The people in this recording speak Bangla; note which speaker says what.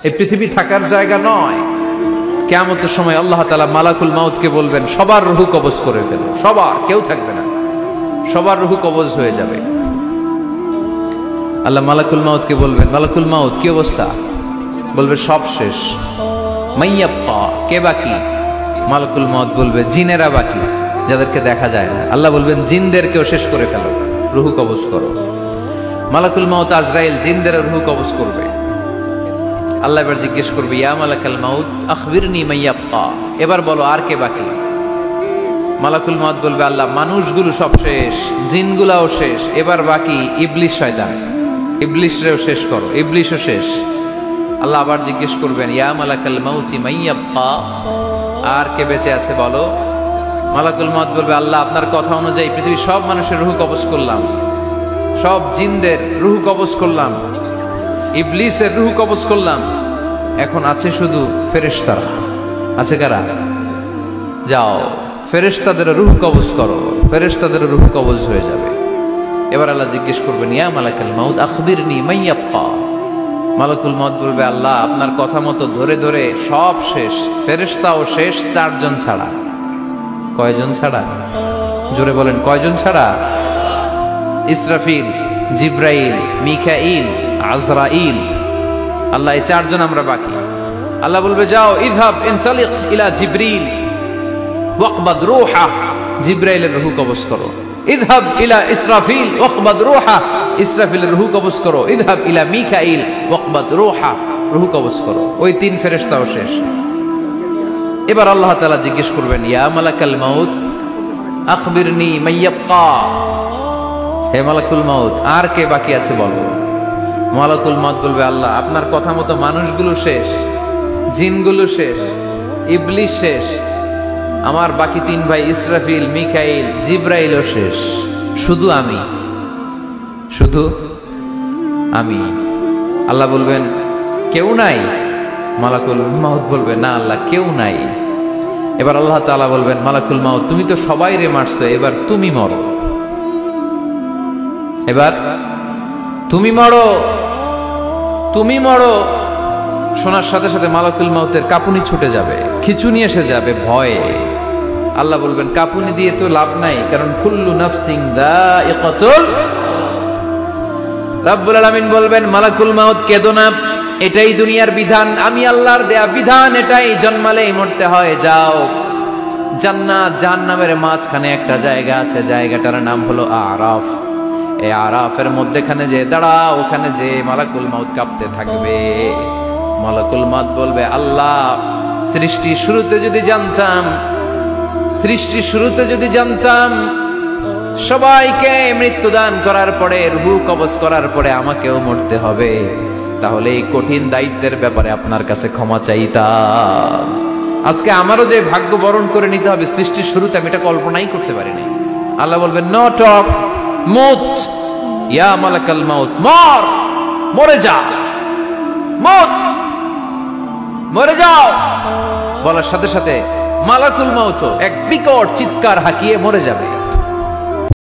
Speaker 1: এই পৃথিবী থাকার জায়গা নয়। কিয়ামতের সময় আল্লাহ তাআলা মালাকুল মাউতকে বলবেন, সবার রূহ কবজ করে ফেলো, সবার, কেউ থাকবে না, সবার রূহ কবজ হয়ে যাবে। আল্লাহ মালাকুল মাউতকে বলবেন, মালাকুল মাউত কি অবস্থা? বলবে সব শেষ। মাইয়াব্বা, কে বাকি? মালাকুল মাউত বলবে জিনেরা বাকি, যাদেরকে দেখা যায় না। আল্লাহ বলবেন জিনদেরকেও শেষ করে ফেলো, রূহ কবজ করো। মালাকুল মাউত আজরাইল জিনদের রূহ কবজ করবে। আল্লাহ এবার জিজ্ঞেস করবে, ইয়া মালাকাল মাউত আখবিরনি মাইয়াব্বা, এবার বলো আর কে বাকি? মালাকুল মাউত বলবে, আল্লাহ মানুষগুলো সব শেষ, জিনগুলাও শেষ, এবার বাকি ইবলিস শয়তান, ইবলিসরেও শেষ করো, ইবলিসও শেষ। আল্লাহ আবার জিজ্ঞেস করবেন, ইয়া মালাকাল মাউতি মাইয়াব্বা, আর কে বেঁচে আছে বলো? মালাকুল মাউত বলবে, আল্লাহ আপনার কথা অনুযায়ী পৃথিবীর সব মানুষের রূহ কবজ করলাম, সব জিনদের রূহ কবজ করলাম, ইবলিসের রূহ কবজ করলাম, এখন আছে শুধু ফেরেশতারা। আছে কারা? যাও ফেরেশতাদের রূহ কবজ করো, ফেরেশতাদের রূহ কবজ হয়ে যাবে। এবার আল্লাহ জিজ্ঞেস করবেন, ইয়া মালাকাল মাউত আখবিরনি মাইয়াব্বা। মালাকুল মাউত বলবে, আল্লাহ আপনার কথা মতো ধরে ধরে সব শেষ, ফেরেশতাও শেষ, 4 জন ছাড়া। কয়জন ছাড়া? জোরে বলেন, কয়জন ছাড়া? ইসরাফিল, জিব্রাইল, মিকাইল, আজরাইল। আল্লাহ এই 4 জন আমরা বাকি। আল্লাহ বলবে, যাও ইযহাব ইনতালিক ইলা জিবরিল ওয়াকবাদ রূহা, জিব্রাইলের রূহ কবজ করো। ইযহাব ইলা ইসরাফিল ওয়াকবাদ রূহা, ইসরাফিলের রূহ কবজ করো। ইযহাব ইলা মিকাইল ওয়াকবাদ রূহা, রূহ কবজ করো। ওই 3 ফেরেশতাও শেষ। এবার আল্লাহ তাআলা জিজ্ঞেস করবেন, ইয়া মালাকাল মাউত আখবিরনি মাইয়াব্বা, হে মালাকুল মাউত আর কে বাকি আছে বলো? মালাকুল মাউত বলবে, আল্লাহ আপনার কথা মতো মানুষগুলো শেষ, জিনগুলো শেষ, ইবলিস শেষ, আমার বাকি 3 ভাই ইসরাফিল, মিকাইল, জিব্রাইলও শেষ, শুধু আমি, শুধু আমি। আল্লাহ বলবেন, কেউ নাই? মালাকুল মাউত বলবে, না আল্লাহ কেউ নাই। এবার আল্লাহ তাআলা বলবেন, মালাকুল মাউত তুমি তো সবাই রে মারছো, এবার তুমি মরো, এবার তুমি মরো, তুমি মরো। শোনার সাথে সাথে মালাকুল মাউতের কাঁপুনি ছুটে যাবে, খিঁচুনি এসে যাবে ভয়ে। আল্লাহ বলবেন, কাঁপুনি দিয়ে তো লাভ নাই, কারণ কুল্লু নাফসিন যায়িকাতুল। রব্বুল আলামিন বলবেন, মালাকুল মাউত কেঁদো না, এটাই দুনিয়ার বিধান, আমি আল্লাহর দেয়া বিধান, এটাই, জন্মালেই মরতে হয়। যাও, জান্নাত জাহান্নামের মাঝখানে একটা জায়গা আছে, জায়গাটার নাম হলো আরাফ। এই আরাফের মধ্যখানে যে দাঁড়া, ওখানে যে মালাকুল মাউত কাঁপতে থাকবে। মালাকুল মাউত বলবে, আল্লাহ সৃষ্টির শুরুতে যদি জানতাম, সৃষ্টির শুরুতে যদি জানতাম সবাইকে মৃত্যুদান করার পরে, রূহ কবজ করার পরে আমাকেও মরতে হবে, তাহলে এই কঠিন দায়িত্বের ব্যাপারে আপনার কাছে ক্ষমা চাইতাম। আজকে আমারও যে ভাগ্য বরণ করে নিতে হবে সৃষ্টির শুরুতে, আমি এটা কল্পনাই করতে পারিনি। আল্লাহ বলবেন, নো টক, মুত, ইয়া মালাকাল মাউত, মর, মরে যা, মুত, মরে যাও। বলার সাথে সাথে মালাকুল মাউত এক বিকট চিৎকার হাঁকিয়ে মরে যাবে।